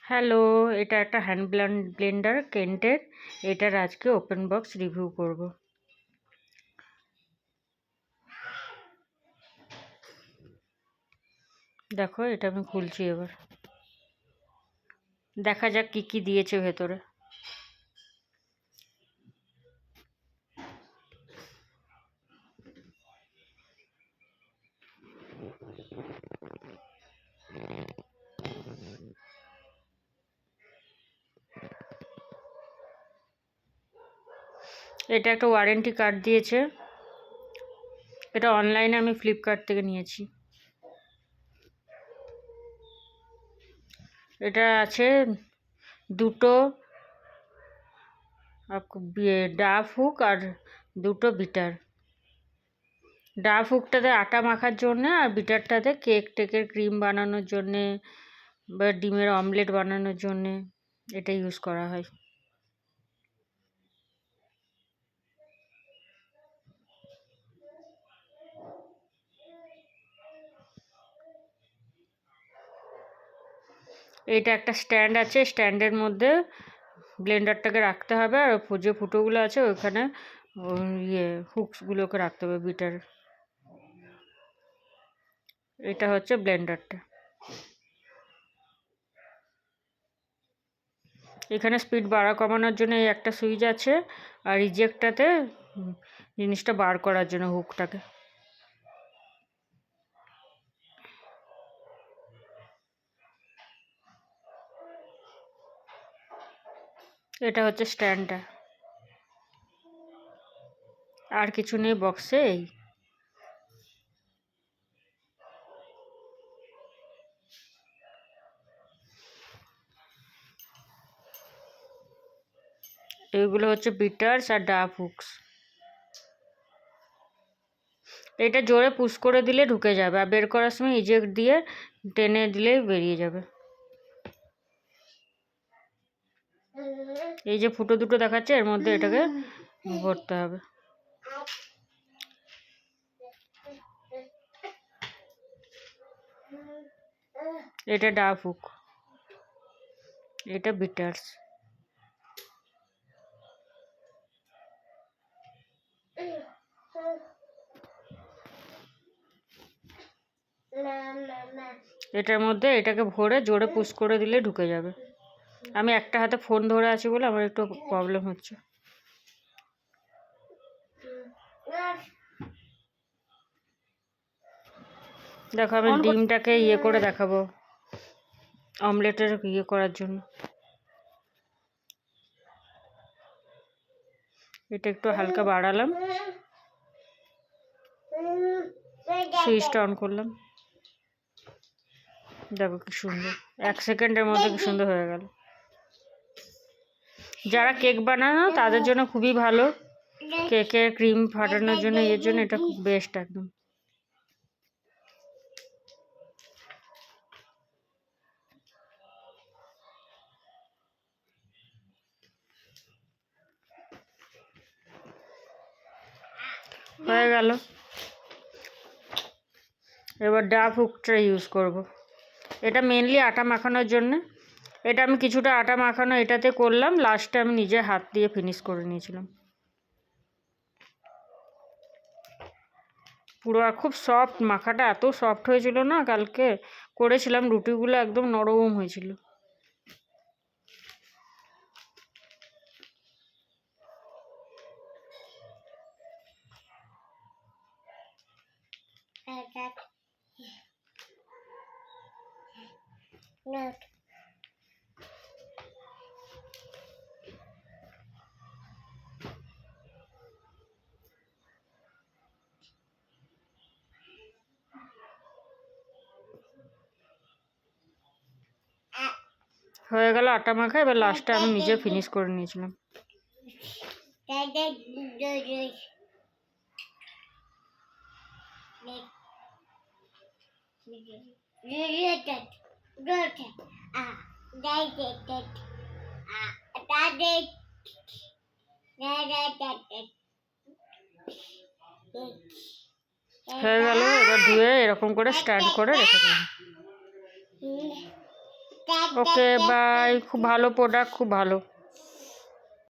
Hello, এটা একটা hand Blender কেন্টের। এটার আজকে ওপেন বক্স রিভিউ করব। দেখো, এটা আমি খুলছি এবার। দেখা যাক কি কি দিয়েছে ভেতরে। এটা একটা ওয়ারেন্টি কার্ড দিয়েছে। এটা অনলাইনে আমি ফ্লিপকার্ট থেকে নিয়েছি। এটা আছে দুটো ডাব হুক আর দুটো বিটার। ডাব হুকটাতে আটা মাখার জন্য আর বিটারটাতে কেক টেকের ক্রিম বানানোর জন্যে বা ডিমের অমলেট বানানোর জন্যে এটা ইউজ করা হয়। এইটা একটা স্ট্যান্ড আছে, স্ট্যান্ডের মধ্যে ব্লেন্ডারটাকে রাখতে হবে আর যে ফুটোগুলো আছে ওইখানে হুকসগুলোকে রাখতে হবে বিটার। এটা হচ্ছে ব্লেন্ডারটা। এখানে স্পিড বাড়া কমানোর জন্য এই একটা সুইচ আছে আর রিজেক্টটাতে জিনিসটা বার করার জন্য হুকটাকে। এটা হচ্ছে স্ট্যান্ডটা, আর কিছু নেই বক্সে। এইগুলো হচ্ছে বিটার্স আর ডাব হুকস। এটা জোরে পুশ করে দিলে ঢুকে যাবে আর বের করার সময় ইজেক্ট দিয়ে টেনে দিলেই বেরিয়ে যাবে। এই যে ফুটো দুটো দেখাচ্ছে এর মধ্যে এটাকে ভরতে হবে। এটা ডাব হুক, এটা বিটার্স। এটার মধ্যে এটাকে ভরে জোরে পুশ করে দিলে ঢুকে যাবে। আমি একটা হাতে ফোন ধরে আছি বলে আমার একটু প্রবলেম হচ্ছে। দেখো, আমি ডিমটাকে করে দেখাবো অমলেটের করার জন্য। এটা একটু হালকা বাড়ালাম, সুইচটা অন করলাম। দেখো কি সুন্দর, 1 সেকেন্ডের মধ্যে কি সুন্দর হয়ে গেল। যারা কেক বানানো তাদের জন্য খুবই ভালো, কেকের ক্রিম ফাটানোর জন্য এর জন্য এটা খুব বেস্ট একদম। হয়ে গেল। এবার ডাব হুকটা ইউজ করব। এটা মেনলি আটা মাখানোর জন্য। এটা আমি কিছুটা আটা মাখানো এটাতে করলাম, লাস্টে আমি নিজে হাত দিয়ে ফিনিশ করে নিয়েছিলাম। পুরো আর খুব সফট, মাখাটা এত সফট হয়েছিল না, কালকে করেছিলাম রুটিগুলো একদম নরম হয়েছিল। হয়ে গেল আটা মাখা। এবার লাস্টে আমি নিজে ফিনিশ করে নিয়েছিলাম। হয়ে গেল। এবার ধুয়ে এরকম করে স্ট্যান্ড করে রেখে দেবো। Okay bye. খুব ভালো প্রোডাক্ট, খুব ভালো।